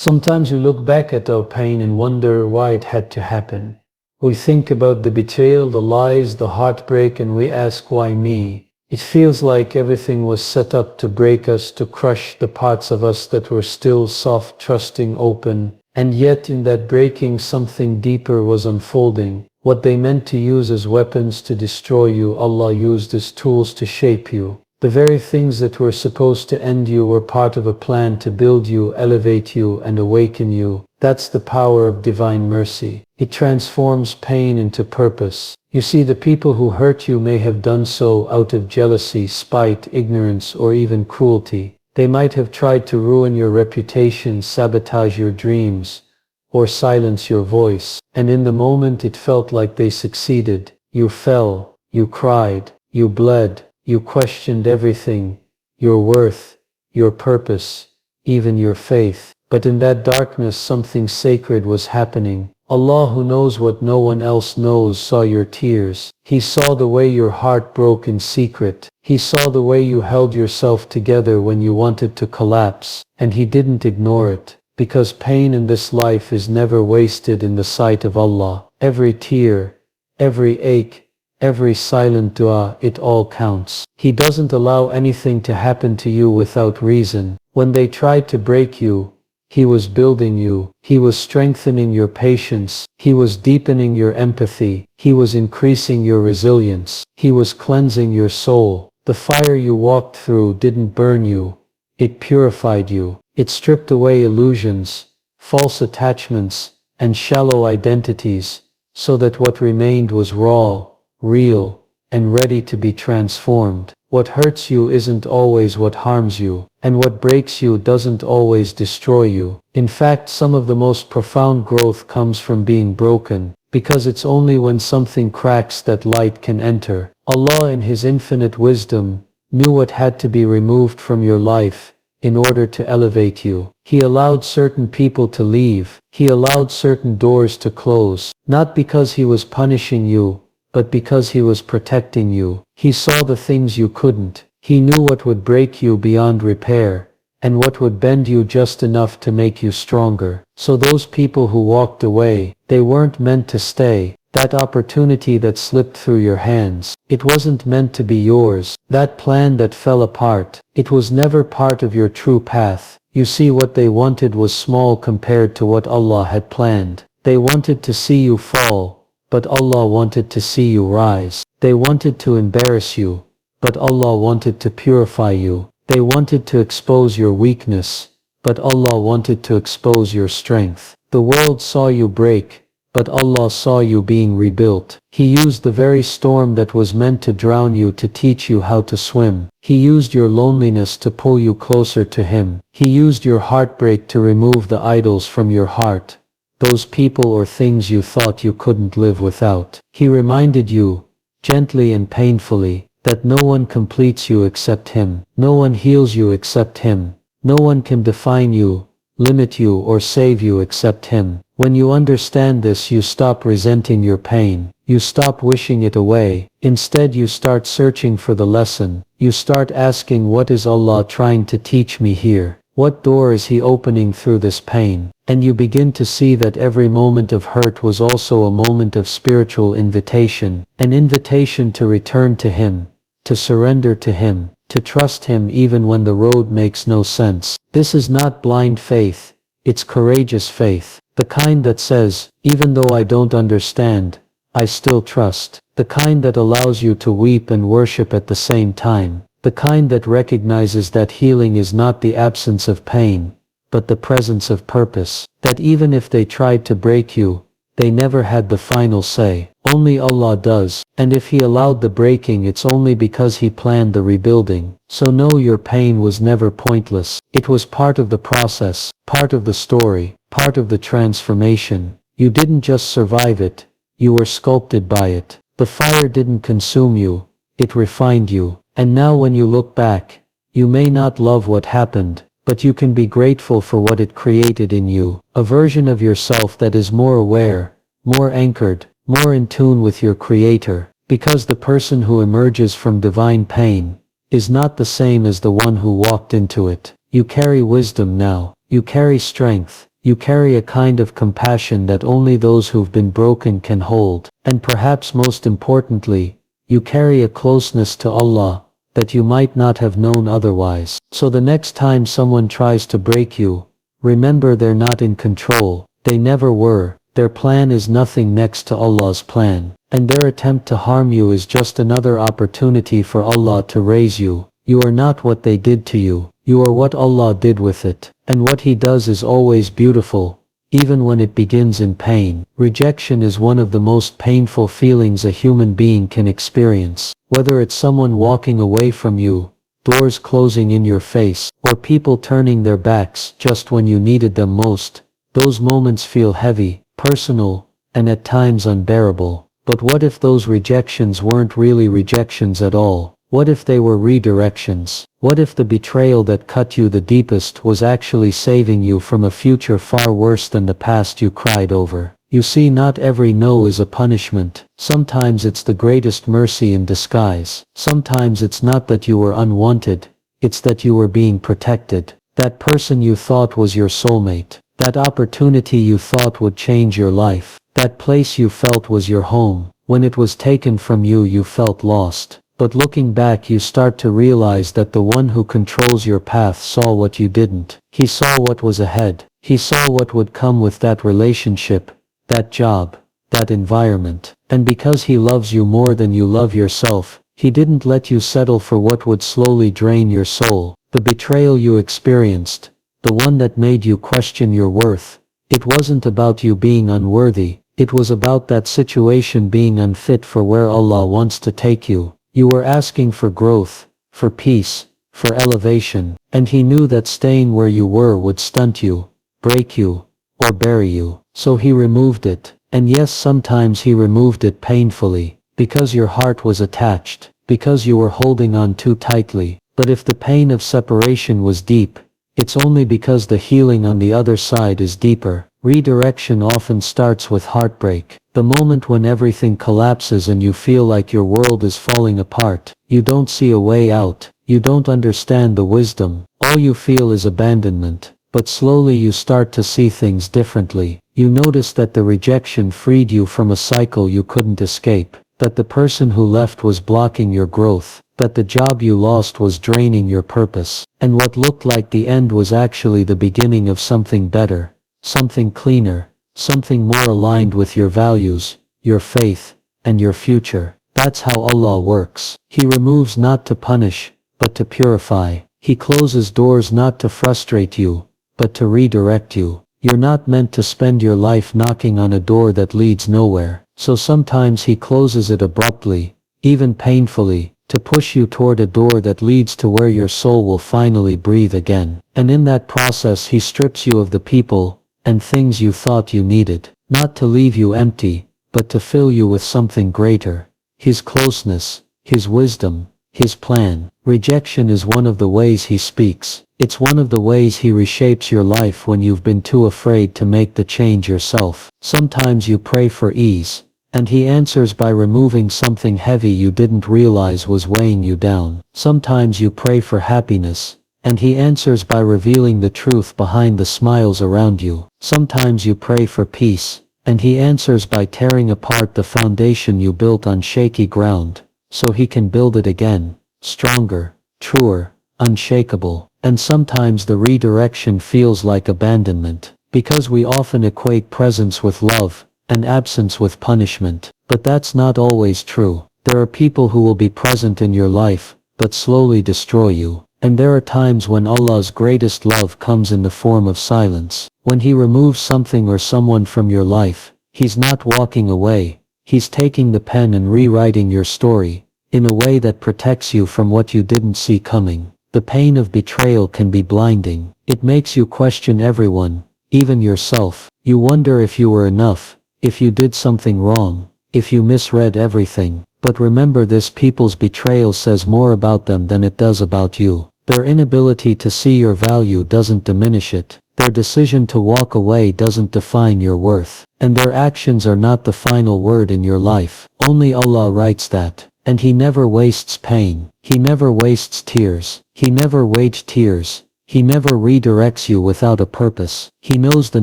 Sometimes we look back at our pain and wonder why it had to happen. We think about the betrayal, the lies, the heartbreak, and we ask, why me? It feels like everything was set up to break us, to crush the parts of us that were still soft, trusting, open. And yet in that breaking, something deeper was unfolding. What they meant to use as weapons to destroy you, Allah used as tools to shape you. The very things that were supposed to end you were part of a plan to build you, elevate you, and awaken you. That's the power of divine mercy. It transforms pain into purpose. You see, the people who hurt you may have done so out of jealousy, spite, ignorance, or even cruelty. They might have tried to ruin your reputation, sabotage your dreams, or silence your voice. And in the moment it felt like they succeeded. You fell, you cried, you bled. You questioned everything, your worth, your purpose, even your faith. But in that darkness something sacred was happening. Allah, who knows what no one else knows, saw your tears. He saw the way your heart broke in secret. He saw the way you held yourself together when you wanted to collapse. And He didn't ignore it. Because pain in this life is never wasted in the sight of Allah. Every tear, every ache, every silent dua, it all counts. He doesn't allow anything to happen to you without reason. When they tried to break you, He was building you. He was strengthening your patience. He was deepening your empathy. He was increasing your resilience. He was cleansing your soul. The fire you walked through didn't burn you. It purified you. It stripped away illusions, false attachments, and shallow identities, so that what remained was raw, real, and ready to be transformed. What hurts you isn't always what harms you, and what breaks you doesn't always destroy you. In fact, some of the most profound growth comes from being broken, because it's only when something cracks that light can enter. Allah in His infinite wisdom knew what had to be removed from your life in order to elevate you. He allowed certain people to leave. He allowed certain doors to close, not because He was punishing you, but because He was protecting you. He saw the things you couldn't. He knew what would break you beyond repair, and what would bend you just enough to make you stronger. So those people who walked away, they weren't meant to stay. That opportunity that slipped through your hands, it wasn't meant to be yours. That plan that fell apart, it was never part of your true path. You see, what they wanted was small compared to what Allah had planned. They wanted to see you fall, but Allah wanted to see you rise. They wanted to embarrass you, but Allah wanted to purify you. They wanted to expose your weakness, but Allah wanted to expose your strength. The world saw you break, but Allah saw you being rebuilt. He used the very storm that was meant to drown you to teach you how to swim. He used your loneliness to pull you closer to Him. He used your heartbreak to remove the idols from your heart, those people or things you thought you couldn't live without. He reminded you, gently and painfully, that no one completes you except Him. No one heals you except Him. No one can define you, limit you, or save you except Him. When you understand this, you stop resenting your pain. You stop wishing it away. Instead, you start searching for the lesson. You start asking, what is Allah trying to teach me here? What door is He opening through this pain? And you begin to see that every moment of hurt was also a moment of spiritual invitation. An invitation to return to Him, to surrender to Him, to trust Him even when the road makes no sense. This is not blind faith, it's courageous faith. The kind that says, even though I don't understand, I still trust. The kind that allows you to weep and worship at the same time. The kind that recognizes that healing is not the absence of pain, but the presence of purpose. That even if they tried to break you, they never had the final say. Only Allah does. And if He allowed the breaking, it's only because He planned the rebuilding. So know your pain was never pointless. It was part of the process, part of the story, part of the transformation. You didn't just survive it, you were sculpted by it. The fire didn't consume you, it refined you. And now when you look back, you may not love what happened, but you can be grateful for what it created in you. A version of yourself that is more aware, more anchored, more in tune with your Creator. Because the person who emerges from divine pain is not the same as the one who walked into it. You carry wisdom now. You carry strength. You carry a kind of compassion that only those who've been broken can hold. And perhaps most importantly, you carry a closeness to Allah that you might not have known otherwise. So the next time someone tries to break you, remember they're not in control. They never were. Their plan is nothing next to Allah's plan. And their attempt to harm you is just another opportunity for Allah to raise you. You are not what they did to you. You are what Allah did with it. And what He does is always beautiful, even when it begins in pain. Rejection is one of the most painful feelings a human being can experience. Whether it's someone walking away from you, doors closing in your face, or people turning their backs just when you needed them most, those moments feel heavy, personal, and at times unbearable. But what if those rejections weren't really rejections at all? What if they were redirections? What if the betrayal that cut you the deepest was actually saving you from a future far worse than the past you cried over? You see, not every no is a punishment. Sometimes it's the greatest mercy in disguise. Sometimes it's not that you were unwanted, it's that you were being protected. That person you thought was your soulmate, that opportunity you thought would change your life, that place you felt was your home, when it was taken from you, you felt lost. But looking back, you start to realize that the one who controls your path saw what you didn't. He saw what was ahead. He saw what would come with that relationship, that job, that environment. And because He loves you more than you love yourself, He didn't let you settle for what would slowly drain your soul. The betrayal you experienced, the one that made you question your worth, it wasn't about you being unworthy. It was about that situation being unfit for where Allah wants to take you. You were asking for growth, for peace, for elevation, and He knew that staying where you were would stunt you, break you, or bury you. So He removed it. And yes, sometimes He removed it painfully, because your heart was attached, because you were holding on too tightly. But if the pain of separation was deep, it's only because the healing on the other side is deeper. Redirection often starts with heartbreak. The moment when everything collapses and you feel like your world is falling apart. You don't see a way out. You don't understand the wisdom. All you feel is abandonment. But slowly you start to see things differently. You notice that the rejection freed you from a cycle you couldn't escape. That the person who left was blocking your growth. That the job you lost was draining your purpose. And what looked like the end was actually the beginning of something better. Something cleaner, something more aligned with your values, your faith, and your future. That's how Allah works. He removes not to punish, but to purify. He closes doors not to frustrate you, but to redirect you. You're not meant to spend your life knocking on a door that leads nowhere. So sometimes He closes it abruptly, even painfully, to push you toward a door that leads to where your soul will finally breathe again. And in that process He strips you of the people and things you thought you needed, not to leave you empty, but to fill you with something greater. His closeness, His wisdom, His plan. Rejection is one of the ways He speaks. It's one of the ways He reshapes your life when you've been too afraid to make the change yourself. Sometimes you pray for ease, and He answers by removing something heavy you didn't realize was weighing you down. Sometimes you pray for happiness, and He answers by revealing the truth behind the smiles around you. Sometimes you pray for peace, and He answers by tearing apart the foundation you built on shaky ground, so He can build it again, stronger, truer, unshakable. And sometimes the redirection feels like abandonment, because we often equate presence with love, and absence with punishment. But that's not always true. There are people who will be present in your life, but slowly destroy you. And there are times when Allah's greatest love comes in the form of silence. When He removes something or someone from your life, He's not walking away. He's taking the pen and rewriting your story, in a way that protects you from what you didn't see coming. The pain of betrayal can be blinding. It makes you question everyone, even yourself. You wonder if you were enough, if you did something wrong, if you misread everything. But remember this: people's betrayal says more about them than it does about you. Their inability to see your value doesn't diminish it. Their decision to walk away doesn't define your worth. And their actions are not the final word in your life. Only Allah writes that. And He never wastes pain. He never wastes tears. He never wastes tears. He never redirects you without a purpose. He knows the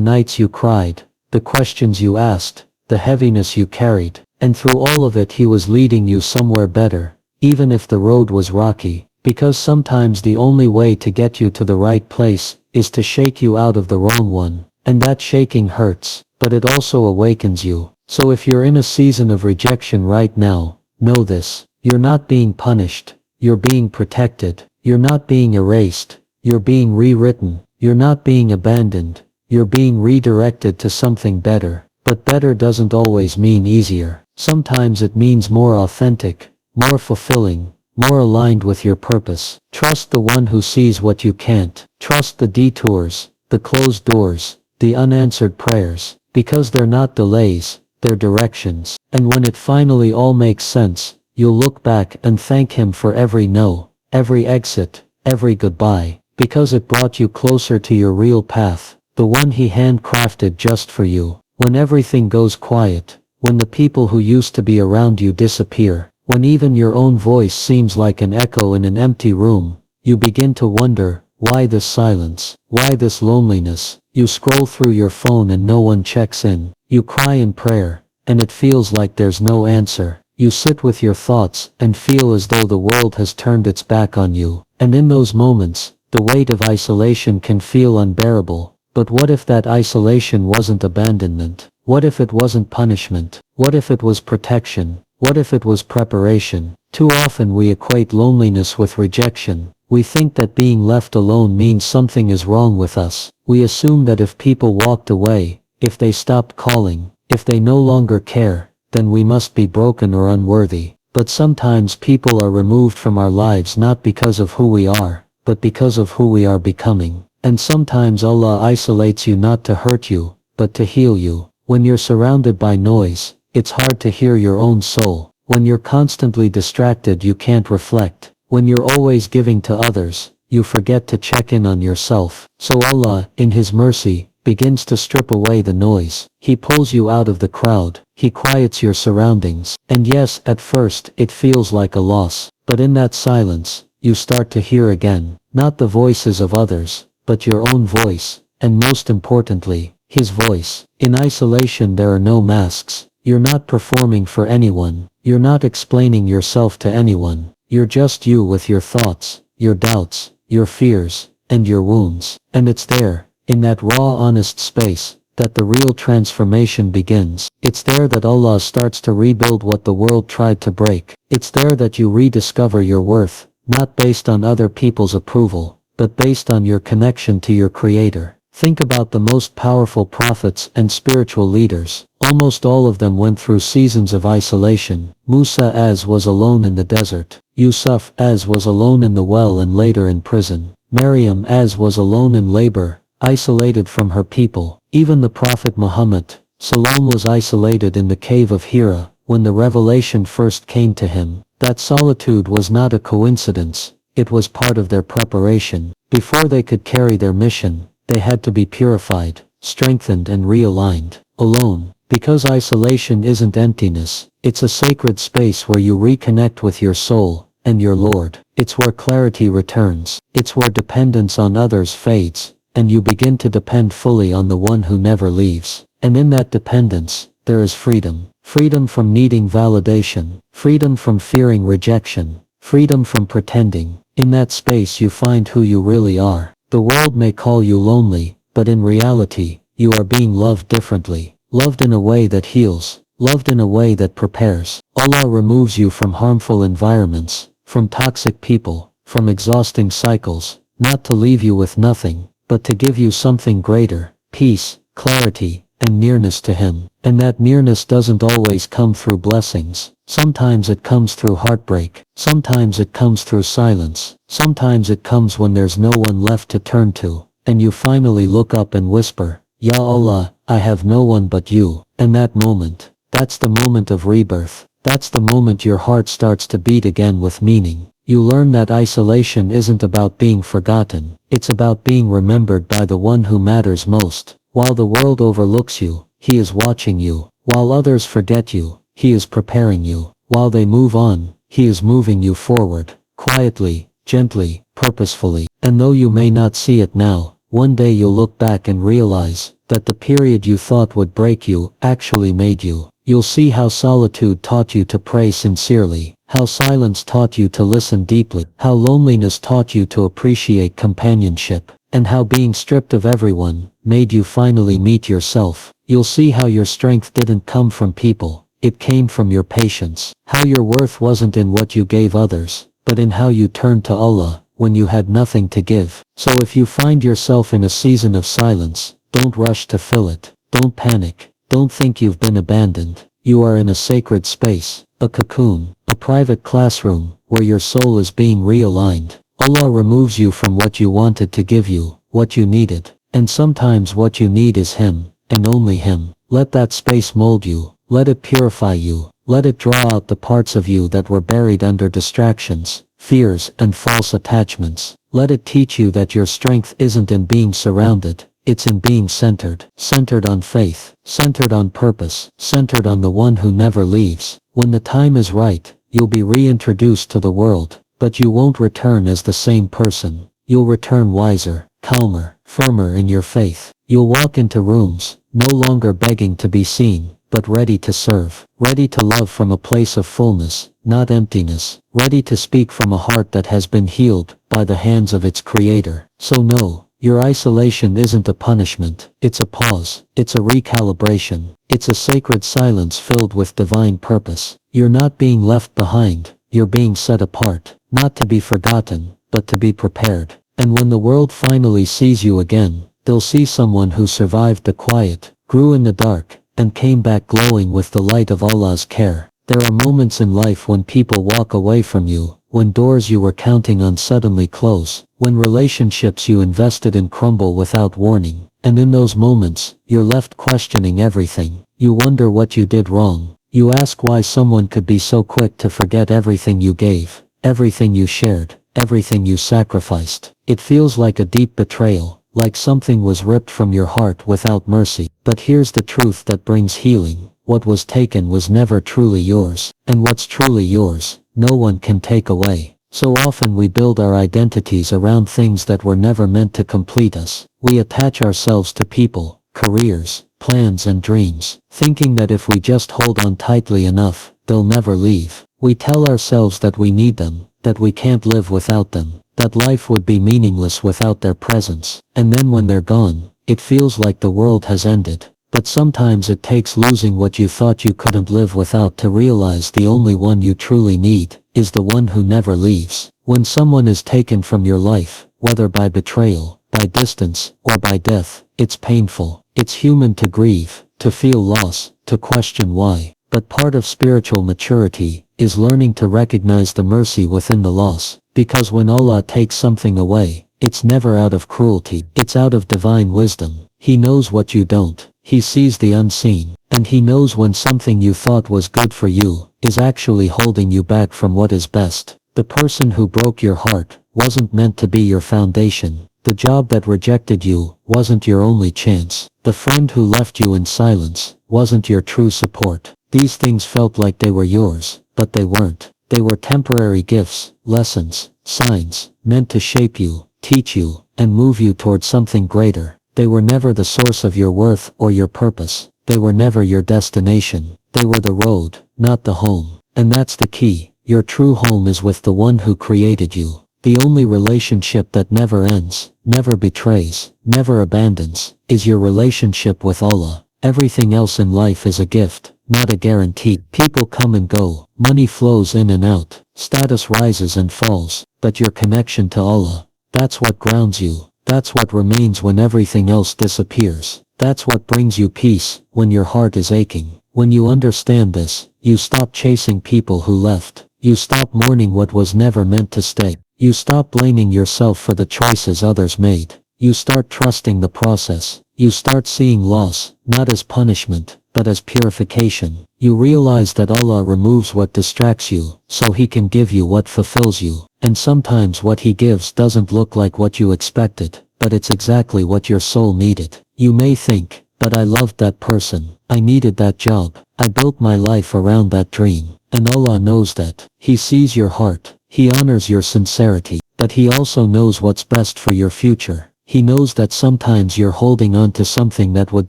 nights you cried, the questions you asked, the heaviness you carried, and through all of it He was leading you somewhere better, even if the road was rocky, because sometimes the only way to get you to the right place is to shake you out of the wrong one, and that shaking hurts, but it also awakens you. So if you're in a season of rejection right now, know this: you're not being punished, you're being protected, you're not being erased, you're being rewritten, you're not being abandoned, you're being redirected to something better. But better doesn't always mean easier. Sometimes it means more authentic, more fulfilling, more aligned with your purpose. Trust the one who sees what you can't. Trust the detours, the closed doors, the unanswered prayers, because they're not delays, they're directions. And when it finally all makes sense, you'll look back and thank Him for every no, every exit, every goodbye, because it brought you closer to your real path, the one He handcrafted just for you. When everything goes quiet, when the people who used to be around you disappear, when even your own voice seems like an echo in an empty room, you begin to wonder, why this silence? Why this loneliness? You scroll through your phone and no one checks in. You cry in prayer, and it feels like there's no answer. You sit with your thoughts and feel as though the world has turned its back on you. And in those moments, the weight of isolation can feel unbearable. But what if that isolation wasn't abandonment? What if it wasn't punishment? What if it was protection? What if it was preparation? Too often we equate loneliness with rejection. We think that being left alone means something is wrong with us. We assume that if people walked away, if they stopped calling, if they no longer care, then we must be broken or unworthy. But sometimes people are removed from our lives not because of who we are, but because of who we are becoming. And sometimes Allah isolates you not to hurt you, but to heal you. When you're surrounded by noise, it's hard to hear your own soul. When you're constantly distracted, you can't reflect. When you're always giving to others, you forget to check in on yourself. So Allah, in His mercy, begins to strip away the noise. He pulls you out of the crowd. He quiets your surroundings. And yes, at first, it feels like a loss. But in that silence, you start to hear again, not the voices of others, but your own voice, and most importantly, His voice. In isolation there are no masks. You're not performing for anyone. You're not explaining yourself to anyone. You're just you with your thoughts, your doubts, your fears, and your wounds. And it's there, in that raw, honest space, that the real transformation begins. It's there that Allah starts to rebuild what the world tried to break. It's there that you rediscover your worth, not based on other people's approval, but based on your connection to your Creator. Think about the most powerful prophets and spiritual leaders. Almost all of them went through seasons of isolation. Musa was alone in the desert. Yusuf was alone in the well and later in prison. Maryam was alone in labor, isolated from her people. Even the Prophet Muhammad, Salam, was isolated in the cave of Hira when the revelation first came to him. That solitude was not a coincidence. It was part of their preparation. Before they could carry their mission, they had to be purified, strengthened and realigned. Alone, because isolation isn't emptiness, it's a sacred space where you reconnect with your soul and your Lord. It's where clarity returns. It's where dependence on others fades, and you begin to depend fully on the one who never leaves. And in that dependence, there is freedom. Freedom from needing validation. Freedom from fearing rejection. Freedom from pretending. In that space you find who you really are. The world may call you lonely, but in reality, you are being loved differently. Loved in a way that heals. Loved in a way that prepares. Allah removes you from harmful environments, from toxic people, from exhausting cycles, not to leave you with nothing, but to give you something greater: peace, clarity, and nearness to Him. And that nearness doesn't always come through blessings. Sometimes it comes through heartbreak. Sometimes it comes through silence. Sometimes it comes when there's no one left to turn to, and you finally look up and whisper, Ya Allah, I have no one but You. And that moment, that's the moment of rebirth. That's the moment your heart starts to beat again with meaning. You learn that isolation isn't about being forgotten. It's about being remembered by the one who matters most. While the world overlooks you, He is watching you. While others forget you, He is preparing you. While they move on, He is moving you forward. Quietly, gently, purposefully. And though you may not see it now, one day you'll look back and realize that the period you thought would break you actually made you. You'll see how solitude taught you to pray sincerely, how silence taught you to listen deeply, how loneliness taught you to appreciate companionship, and how being stripped of everyone made you finally meet yourself. You'll see how your strength didn't come from people, it came from your patience, how your worth wasn't in what you gave others, but in how you turned to Allah when you had nothing to give. So if you find yourself in a season of silence, don't rush to fill it. Don't panic. Don't think you've been abandoned. You are in a sacred space, a cocoon, a private classroom, where your soul is being realigned. Allah removes you from what you wanted to give you, what you needed. And sometimes what you need is Him, and only Him. Let that space mold you. Let it purify you. Let it draw out the parts of you that were buried under distractions, fears, and false attachments. Let it teach you that your strength isn't in being surrounded. It's in being centered. Centered on faith. Centered on purpose. Centered on the one who never leaves. When the time is right, you'll be reintroduced to the world, but you won't return as the same person. You'll return wiser, calmer, firmer in your faith. You'll walk into rooms, no longer begging to be seen, but ready to serve. Ready to love from a place of fullness, not emptiness. Ready to speak from a heart that has been healed by the hands of its creator. So no. Your isolation isn't a punishment, it's a pause, it's a recalibration, it's a sacred silence filled with divine purpose. You're not being left behind, you're being set apart, not to be forgotten, but to be prepared. And when the world finally sees you again, they'll see someone who survived the quiet, grew in the dark, and came back glowing with the light of Allah's care. There are moments in life when people walk away from you, when doors you were counting on suddenly close, when relationships you invested in crumble without warning, and in those moments, you're left questioning everything. You wonder what you did wrong. You ask why someone could be so quick to forget everything you gave, everything you shared, everything you sacrificed. It feels like a deep betrayal, like something was ripped from your heart without mercy. But here's the truth that brings healing. What was taken was never truly yours, and what's truly yours, no one can take away. So often we build our identities around things that were never meant to complete us. We attach ourselves to people, careers, plans and dreams, thinking that if we just hold on tightly enough, they'll never leave. We tell ourselves that we need them, that we can't live without them, that life would be meaningless without their presence. And then when they're gone, it feels like the world has ended. But sometimes it takes losing what you thought you couldn't live without to realize the only one you truly need is the one who never leaves. When someone is taken from your life, whether by betrayal, by distance, or by death, it's painful. It's human to grieve, to feel loss, to question why. But part of spiritual maturity is learning to recognize the mercy within the loss. Because when Allah takes something away, it's never out of cruelty, it's out of divine wisdom. He knows what you don't. He sees the unseen, and He knows when something you thought was good for you is actually holding you back from what is best. The person who broke your heart wasn't meant to be your foundation. The job that rejected you wasn't your only chance. The friend who left you in silence wasn't your true support. These things felt like they were yours, but they weren't. They were temporary gifts, lessons, signs, meant to shape you, teach you, and move you towards something greater. They were never the source of your worth or your purpose. They were never your destination. They were the road, not the home. And that's the key. Your true home is with the one who created you. The only relationship that never ends, never betrays, never abandons, is your relationship with Allah. Everything else in life is a gift, not a guarantee. People come and go, money flows in and out, status rises and falls, but your connection to Allah, that's what grounds you. That's what remains when everything else disappears. That's what brings you peace when your heart is aching. When you understand this, you stop chasing people who left. You stop mourning what was never meant to stay. You stop blaming yourself for the choices others made. You start trusting the process. You start seeing loss, not as punishment, but as purification. You realize that Allah removes what distracts you, so He can give you what fulfills you. And sometimes what He gives doesn't look like what you expected, but it's exactly what your soul needed. You may think, but I loved that person, I needed that job, I built my life around that dream. And Allah knows that. He sees your heart, He honors your sincerity. but he also knows what's best for your future. He knows that sometimes you're holding on to something that would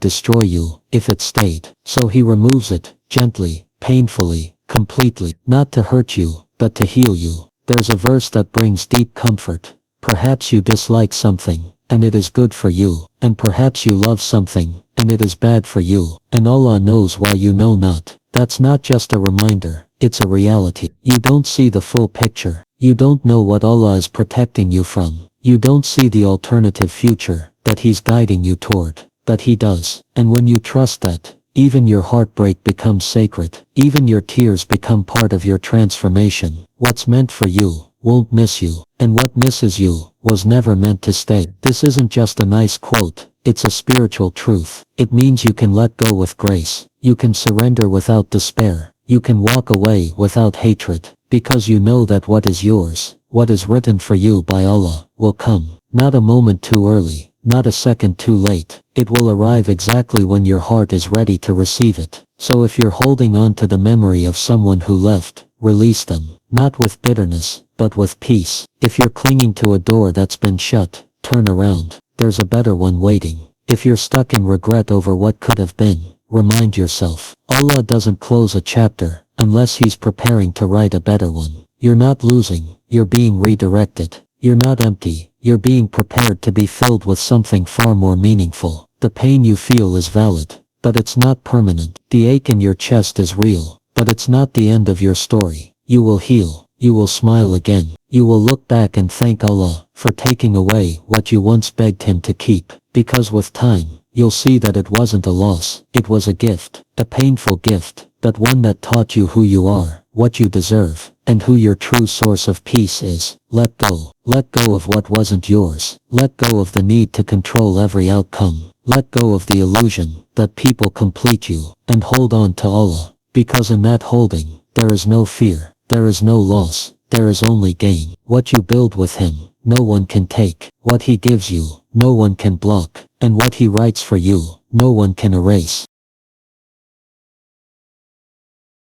destroy you if it stayed. So he removes it, gently, painfully, completely, not to hurt you, but to heal you. There's a verse that brings deep comfort. Perhaps you dislike something, and it is good for you, and perhaps you love something, and it is bad for you, and Allah knows why you know not. That's not just a reminder, it's a reality. You don't see the full picture. You don't know what Allah is protecting you from. You don't see the alternative future that He's guiding you toward, but He does. And when you trust that, even your heartbreak becomes sacred. Even your tears become part of your transformation. What's meant for you won't miss you, and what misses you was never meant to stay. This isn't just a nice quote, it's a spiritual truth. It means you can let go with grace. You can surrender without despair. You can walk away without hatred, because you know that what is yours, what is written for you by Allah, will come. Not a moment too early, not a second too late. It will arrive exactly when your heart is ready to receive it. So if you're holding on to the memory of someone who left, release them, not with bitterness, but with peace. If you're clinging to a door that's been shut, turn around. There's a better one waiting. If you're stuck in regret over what could have been, remind yourself, Allah doesn't close a chapter unless He's preparing to write a better one. You're not losing, you're being redirected. You're not empty, you're being prepared to be filled with something far more meaningful. The pain you feel is valid, but it's not permanent. The ache in your chest is real, but it's not the end of your story. You will heal, you will smile again. You will look back and thank Allah for taking away what you once begged Him to keep. Because with time, you'll see that it wasn't a loss, it was a gift, a painful gift, but one that taught you who you are, what you deserve, and who your true source of peace is. Let go. Let go of what wasn't yours. Let go of the need to control every outcome. Let go of the illusion that people complete you, and hold on to Allah. Because in that holding, there is no fear, there is no loss, there is only gain. What you build with Him, no one can take. What He gives you, no one can block. And what He writes for you, no one can erase.